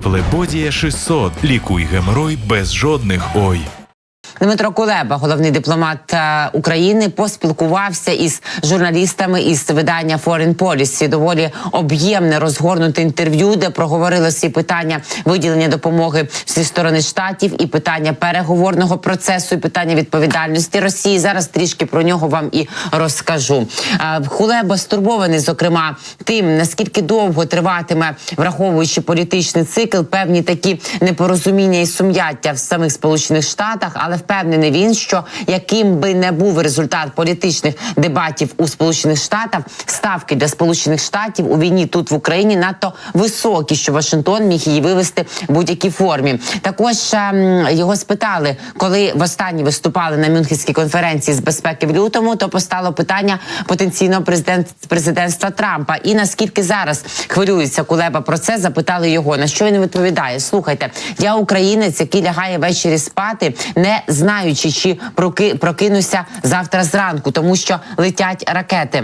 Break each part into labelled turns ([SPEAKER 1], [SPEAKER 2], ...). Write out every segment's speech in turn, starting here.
[SPEAKER 1] Флебодія 600. Лікуй геморой без жодних «ой».
[SPEAKER 2] Дмитро Кулеба, головний дипломат України, поспілкувався із журналістами із видання Foreign Policy. Доволі об'ємне, розгорнуте інтерв'ю, де проговорили всі питання виділення допомоги зі сторони Штатів, і питання переговорного процесу, і питання відповідальності Росії. Зараз трішки про нього вам і розкажу. Кулеба стурбований, зокрема, тим, наскільки довго триватиме, враховуючи політичний цикл, певні такі непорозуміння і сум'яття в самих Сполучених Штатах, але впевнений він, що яким би не був результат політичних дебатів у Сполучених Штатах, ставки для Сполучених Штатів у війні тут в Україні надто високі, що Вашингтон міг її вивести в будь-якій формі. Також його спитали, коли востаннє виступали на Мюнхенській конференції з безпеки в лютому, то постало питання потенційного президентства Трампа. І наскільки зараз хвилюється Кулеба про це, запитали його. На що він відповідає? Слухайте, я українець, який лягає ввечері спати, не знаючи, чи прокинуся завтра зранку, тому що летять ракети.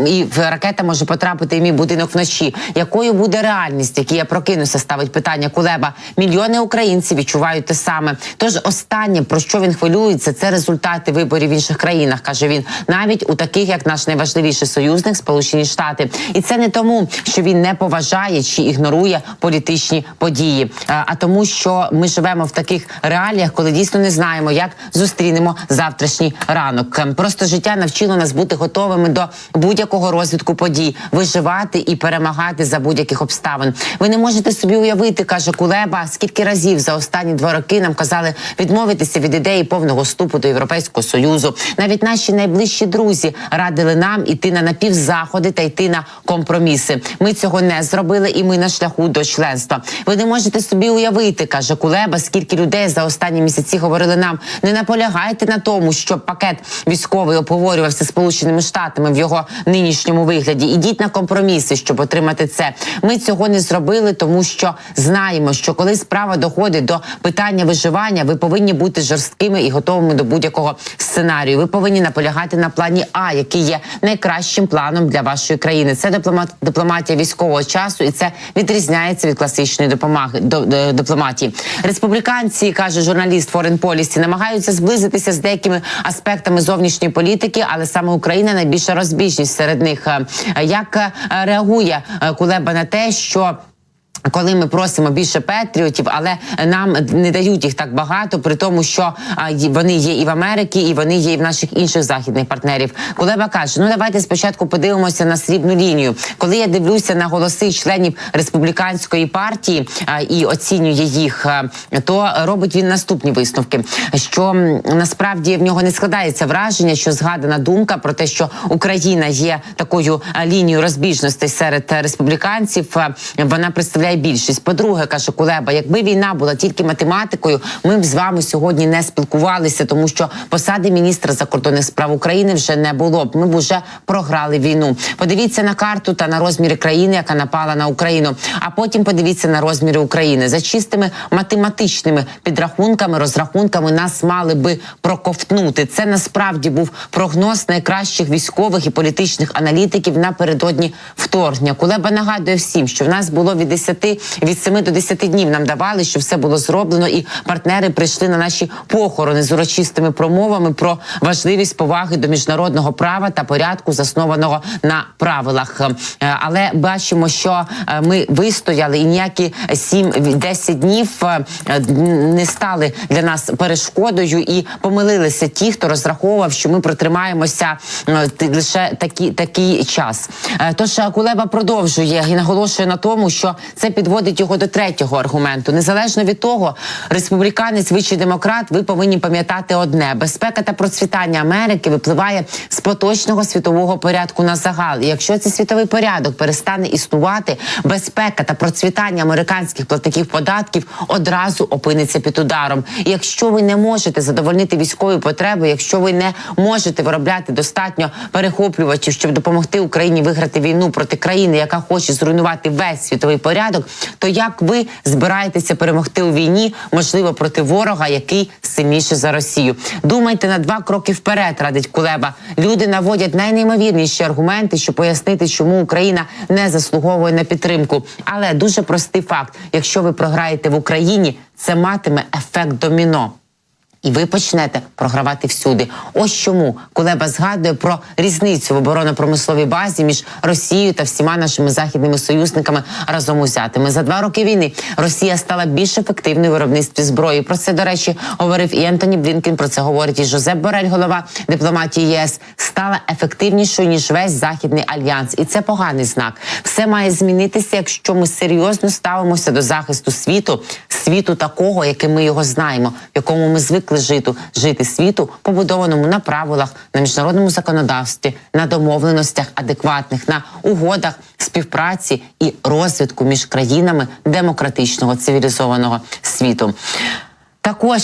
[SPEAKER 2] І ракета може потрапити в мій будинок вночі. Якою буде реальність, якій я прокинуся, ставить питання Кулеба. Мільйони українців відчувають те саме. Тож останнє, про що він хвилюється, це результати виборів в інших країнах, каже він. Навіть у таких, як наш найважливіший союзник, Сполучені Штати. І це не тому, що він не поважає чи ігнорує політичні події, а тому, що ми живемо в таких реаліях, коли дійсно не знаємо, як зустрінемо завтрашній ранок. Просто життя навчило нас бути готовими до будь-якого розвитку подій, виживати і перемагати за будь-яких обставин. Ви не можете собі уявити, каже Кулеба, скільки разів за останні 2 роки нам казали відмовитися від ідеї повного вступу до Європейського Союзу. Навіть наші найближчі друзі радили нам іти на напівзаходи та йти на компроміси. Ми цього не зробили, і ми на шляху до членства. Ви не можете собі уявити, каже Кулеба, скільки людей за останні місяці говорили нам: не наполягайте на тому, щоб пакет військовий обговорювався Сполученими Штатами в його нинішньому вигляді. Ідіть на компроміси, щоб отримати це. Ми цього не зробили, тому що знаємо, що коли справа доходить до питання виживання, ви повинні бути жорсткими і готовими до будь-якого сценарію. Ви повинні наполягати на плані А, який є найкращим планом для вашої країни. Це дипломатія військового часу, і це відрізняється від класичної дипломатії. Республіканці, каже журналіст Foreign Policy, намагаються зблизитися з деякими аспектами зовнішньої політики, але саме Україна найбільша розбіжність серед них. Як реагує Кулеба на те, що коли ми просимо більше патріотів, але нам не дають їх так багато, при тому, що вони є і в Америці, і вони є і в наших інших західних партнерів. Кулеба каже, давайте спочатку подивимося на срібну лінію. Коли я дивлюся на голоси членів республіканської партії і оцінює їх, то робить він наступні висновки, що насправді в нього не складається враження, що згадана думка про те, що Україна є такою лінією розбіжностей серед республіканців, вона представляє більшість. По-друге, каже Кулеба, якби війна була тільки математикою, ми б з вами сьогодні не спілкувалися, тому що посади міністра закордонних справ України вже не було б. Ми б вже програли війну. Подивіться на карту та на розміри країни, яка напала на Україну. А потім подивіться на розміри України. За чистими математичними підрахунками, розрахунками нас мали би проковтнути. Це насправді був прогноз найкращих військових і політичних аналітиків напередодні вторгнення. Кулеба нагадує всім, що в нас було від 7 до 10 днів нам давали, що все було зроблено, і партнери прийшли на наші похорони з урочистими промовами про важливість поваги до міжнародного права та порядку, заснованого на правилах. Але бачимо, що ми вистояли, і ніякі 7-10 днів не стали для нас перешкодою, і помилилися ті, хто розраховував, що ми протримаємося лише такий час. Тож Кулеба продовжує і наголошує на тому, що це підводить його до третього аргументу. Незалежно від того, республіканець ви чи демократ, ви повинні пам'ятати одне. Безпека та процвітання Америки випливає з поточного світового порядку на загал. І якщо цей світовий порядок перестане існувати, безпека та процвітання американських платників податків одразу опиниться під ударом. І якщо ви не можете задовольнити військові потреби, якщо ви не можете виробляти достатньо перехоплювачів, щоб допомогти Україні виграти війну проти країни, яка хоче зруйнувати весь світовий порядок, розвиток, то як ви збираєтеся перемогти у війні, можливо, проти ворога, який сильніший за Росію? Думайте на 2 кроки вперед, радить Кулеба. Люди наводять найнеймовірніші аргументи, щоб пояснити, чому Україна не заслуговує на підтримку. Але дуже простий факт. Якщо ви програєте в Україні, це матиме ефект доміно. І ви почнете програвати всюди. Ось чому Кулеба згадує про різницю в оборонно-промисловій базі між Росією та всіма нашими західними союзниками разом узятими. За 2 роки війни Росія стала більш ефективною в виробництві зброї. Про це, до речі, говорив і Ентоні Блінкен, про це говорить і Жозеп Борель, голова дипломатії ЄС. Стала ефективнішою, ніж весь Західний альянс. І це поганий знак. Все має змінитися, якщо ми серйозно ставимося до захисту світу такого, яким ми його знаємо, в якому ми звикли жити світу, побудованому на правилах, на міжнародному законодавстві, на домовленостях адекватних, на угодах співпраці і розвитку між країнами демократичного, цивілізованого світу. Також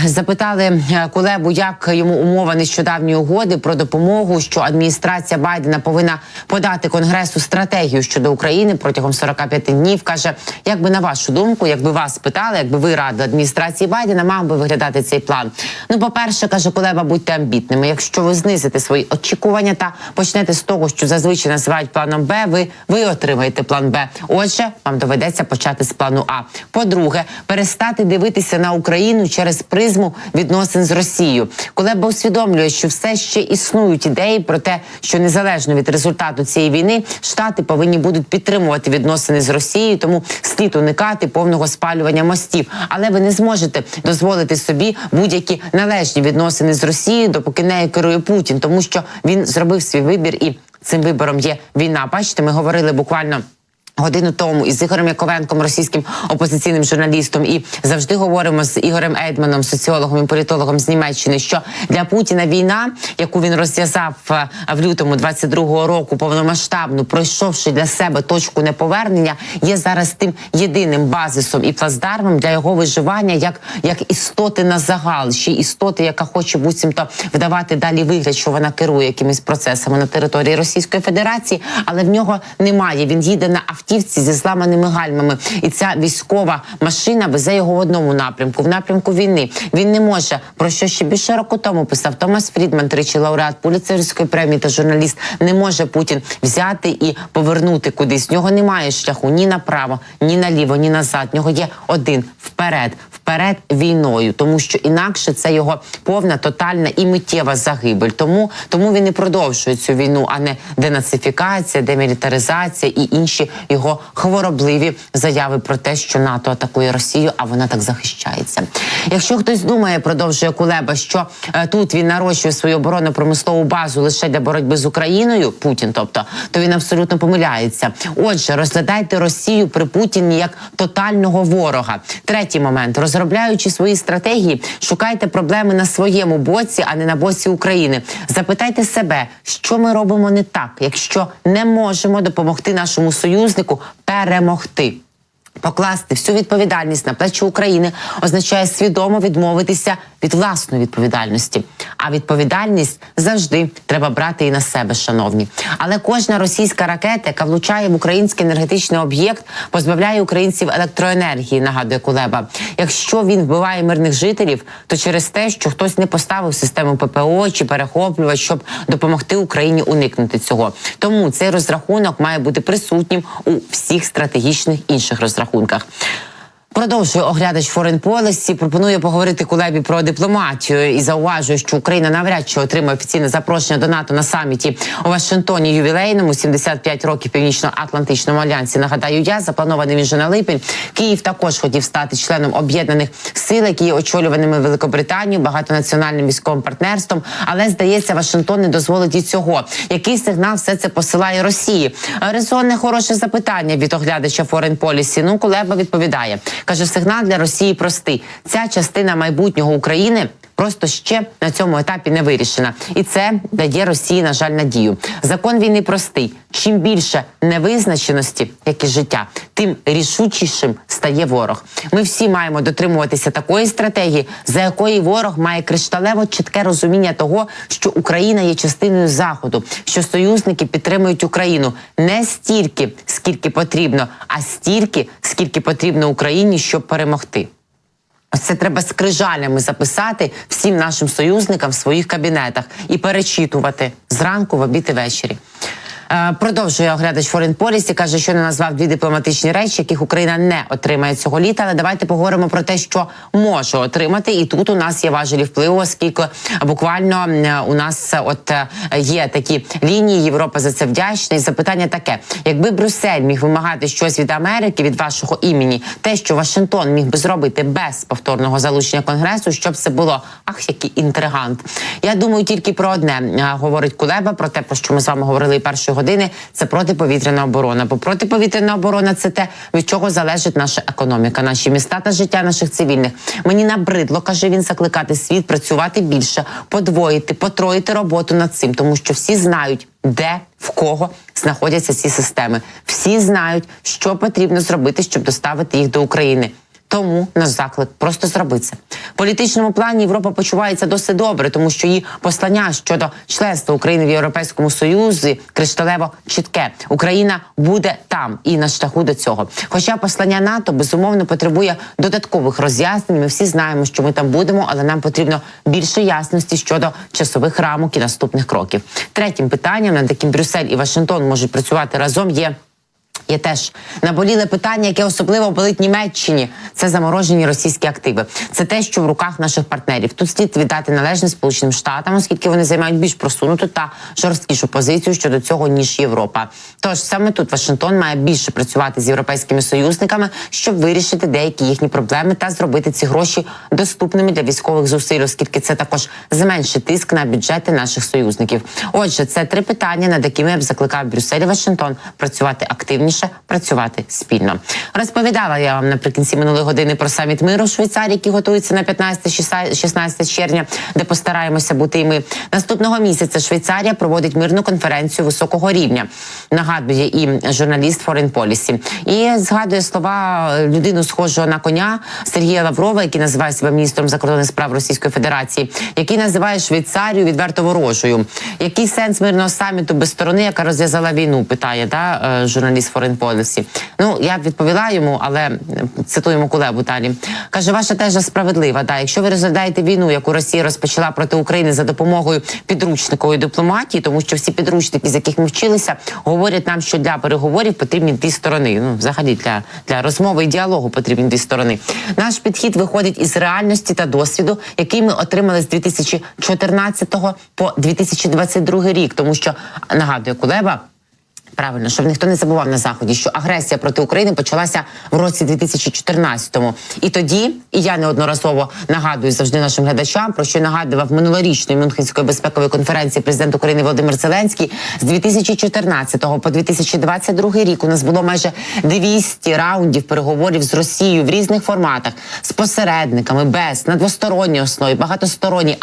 [SPEAKER 2] запитали Кулебу, як йому умова нещодавньої угоди про допомогу, що адміністрація Байдена повинна подати Конгресу стратегію щодо України протягом 45 днів. Каже, як би на вашу думку, якби вас питали, якби ви радили адміністрації Байдена, мав би виглядати цей план? Ну, по-перше, каже Кулеба, будьте амбітними. Якщо ви знизите свої очікування та почнете з того, що зазвичай називають планом Б, ви отримаєте план Б. Отже, вам доведеться почати з плану А. По-друге, перестати дивитися на Україну через призму відносин з Росією. Кулеба усвідомлює, що все ще існують ідеї про те, що незалежно від результату цієї війни, Штати повинні будуть підтримувати відносини з Росією, тому слід уникати повного спалювання мостів. Але ви не зможете дозволити собі будь-які належні відносини з Росією, допоки нею керує Путін, тому що він зробив свій вибір і цим вибором є війна. Бачите, ми говорили буквально годину тому із Ігорем Яковенком, російським опозиційним журналістом, і завжди говоримо з Ігорем Ейдманом, соціологом і політологом з Німеччини, що для Путіна війна, яку він розв'язав в лютому 22-го року, повномасштабну, пройшовши для себе точку неповернення, є зараз тим єдиним базисом і плацдармом для його виживання як істоти на загал, ще істоти, яка хоче буцімто вдавати далі вигляд, що вона керує якимись процесами на території Російської Федерації, але в нього немає. Він їде на автівці зі зламаними гальмами. І ця військова машина везе його в одному напрямку, в напрямку війни. Він не може, про що ще більше року тому писав Томас Фрідман, тричі лауреат Пулітцерівської премії та журналіст, не може Путін взяти і повернути кудись. В нього немає шляху ні направо, ні наліво, ні назад. В нього є один – вперед. Вперед війною, тому що інакше це його повна, тотальна і миттєва загибель. Тому він і продовжує цю війну, а не денацифікація, демілітаризація і інші його хворобливі заяви про те, що НАТО атакує Росію, а вона так захищається. Якщо хтось думає, продовжує Кулеба, що тут він нарощує свою оборонно-промислову базу лише для боротьби з Україною, Путін, тобто, то він абсолютно помиляється. Отже, розглядайте Росію при Путіні як тотального ворога. Третій момент. Розробляючи свої стратегії, шукайте проблеми на своєму боці, а не на боці України. Запитайте себе, що ми робимо не так, якщо не можемо допомогти нашому союзнику перемогти. Покласти всю відповідальність на плечі України означає свідомо відмовитися від власної відповідальності. А відповідальність завжди треба брати і на себе, шановні. Але кожна російська ракета, яка влучає в український енергетичний об'єкт, позбавляє українців електроенергії, нагадує Кулеба. Якщо він вбиває мирних жителів, то через те, що хтось не поставив систему ППО чи перехоплювач, щоб допомогти Україні уникнути цього. Тому цей розрахунок має бути присутнім у всіх стратегічних інших розрахунках. Продовжує оглядач Foreign Policy, пропонує поговорити Кулебі про дипломатію і зауважує, що Україна навряд чи отримає офіційне запрошення до НАТО на саміті у Вашингтоні ювілейному, 75 років Північно-Атлантичному альянсі. Нагадаю я, запланований він вже на липень. Київ також хотів стати членом об'єднаних сил, які є очолюваними Великобританією, багатонаціональним військовим партнерством, але, здається, Вашингтон не дозволить і цього. Який сигнал все це посилає Росії? Резонне, хороше запитання від оглядача Foreign Policy. Ну, Кулеба відповідає. Каже, сигнал для Росії простий. Ця частина майбутнього України просто ще на цьому етапі не вирішена. І це дає Росії, на жаль, надію. Закон війни простий. Чим більше невизначеності, як і життя, тим рішучішим стає ворог. Ми всі маємо дотримуватися такої стратегії, за якої ворог має кришталево чітке розуміння того, що Україна є частиною Заходу, що союзники підтримують Україну не стільки, скільки потрібно, а стільки, скільки потрібно Україні, щоб перемогти. Ось це треба скрижалями записати всім нашим союзникам в своїх кабінетах і перечитувати зранку, в обід і ввечері. Продовжує оглядач Foreign Policy, каже, що не назвав дві дипломатичні речі, яких Україна не отримає цього літа. Але давайте поговоримо про те, що може отримати. І тут у нас є важелі впливу, оскільки буквально у нас є такі лінії, Європа за це вдячна. І запитання таке: якби Брюссель міг вимагати щось від Америки, від вашого імені, те, що Вашингтон міг би зробити без повторного залучення Конгресу, щоб це було? Ах, який інтригант. Я думаю тільки про одне, говорить Кулеба, про те, про що ми з вами говорили і першої години, це протиповітряна оборона. Бо протиповітряна оборона – це те, від чого залежить наша економіка, наші міста та життя наших цивільних. Мені набридло, каже він, закликати світ працювати більше, подвоїти, потроїти роботу над цим, тому що всі знають, де, в кого знаходяться ці системи. Всі знають, що потрібно зробити, щоб доставити їх до України. Тому наш заклик – просто зроби це. В політичному плані Європа почувається досить добре, тому що її послання щодо членства України в Європейському Союзі кришталево чітке. Україна буде там і на шляху до цього. Хоча послання НАТО, безумовно, потребує додаткових роз'яснень. Ми всі знаємо, що ми там будемо, але нам потрібно більше ясності щодо часових рамок і наступних кроків. Третім питанням, над яким Брюссель і Вашингтон можуть працювати разом, є теж наболіле питання, яке особливо болить Німеччині. Це заморожені російські активи. Це те, що в руках наших партнерів. Тут слід віддати належне Сполученим Штатам, оскільки вони займають більш просунуту та жорсткішу позицію щодо цього, ніж Європа. Тож саме тут Вашингтон має більше працювати з європейськими союзниками, щоб вирішити деякі їхні проблеми та зробити ці гроші доступними для військових зусиль, оскільки це також зменшить тиск на бюджети наших союзників. Отже, це три питання, над якими я б закликав Брюссель і Вашингтон працювати активніше, працювати спільно. Розповідала я вам наприкінці минулої години про саміт миру в Швейцарії, який готується на 15-16 червня, де постараємося бути і ми. Наступного місяця Швейцарія проводить мирну конференцію високого рівня. Нагадує і журналіст Foreign Policy. І згадує слова людину, схожого на коня, Сергія Лаврова, який називає себе міністром закордонних справ Російської Федерації, який називає Швейцарію відверто ворожою. Який сенс мирного саміту без сторони, яка розв'язала війну, питає журналіст Foreign Policy. Ну, я б відповіла йому, але цитуємо Кулебу далі. Каже, ваша теза справедлива. Якщо ви розглядаєте війну, яку Росія розпочала проти України за допомогою підручникової дипломатії, тому що всі підручники, з яких ми вчилися, говорять нам, що для переговорів потрібні дві сторони. Ну, взагалі, для розмови і діалогу потрібні дві сторони. Наш підхід виходить із реальності та досвіду, який ми отримали з 2014 по 2022 рік. Тому що, нагадує Кулеба, правильно, щоб ніхто не забував на Заході, що агресія проти України почалася в році 2014-му. І тоді, і я неодноразово нагадую завжди нашим глядачам, про що нагадував минулорічної Мюнхенської безпекової конференції президент України Володимир Зеленський, з 2014 по 2022 рік у нас було майже 200 раундів переговорів з Росією в різних форматах, з посередниками, без, на двосторонній основі, багатосторонній,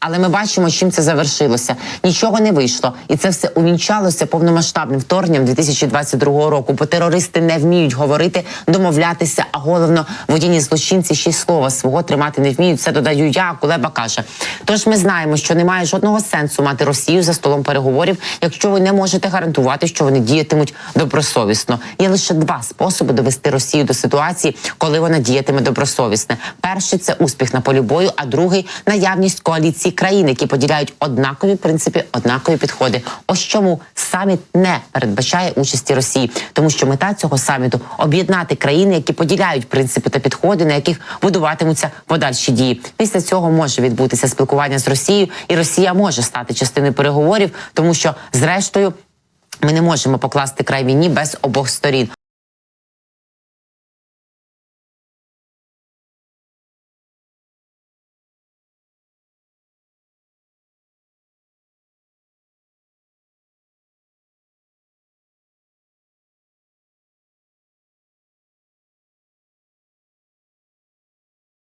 [SPEAKER 2] але ми бачимо, чим це завершилося. Нічого не вийшло. І це все увінчалося повномасштабним вторгненням 2022 року. Бо терористи не вміють говорити, домовлятися, а головно, воєнні злочинці ще й слова свого тримати не вміють. Це додаю я, Кулеба каже. Тож ми знаємо, що немає жодного сенсу мати Росію за столом переговорів, якщо ви не можете гарантувати, що вони діятимуть добросовісно. Є лише два способи довести Росію до ситуації, коли вона діятиме добросовісно. Перший – це успіх на полі бою, а другий – наявність коаліції країн, які поділяють однакові принципи, однакові підходи. Ось чому саміт не передбачає участі Росії. Тому що мета цього саміту – об'єднати країни, які поділяють принципи та підходи, на яких будуватимуться подальші дії. Після цього може відбутися спілкування з Росією, і Росія може стати частиною переговорів, тому що, зрештою, ми не можемо покласти край війні без обох сторін.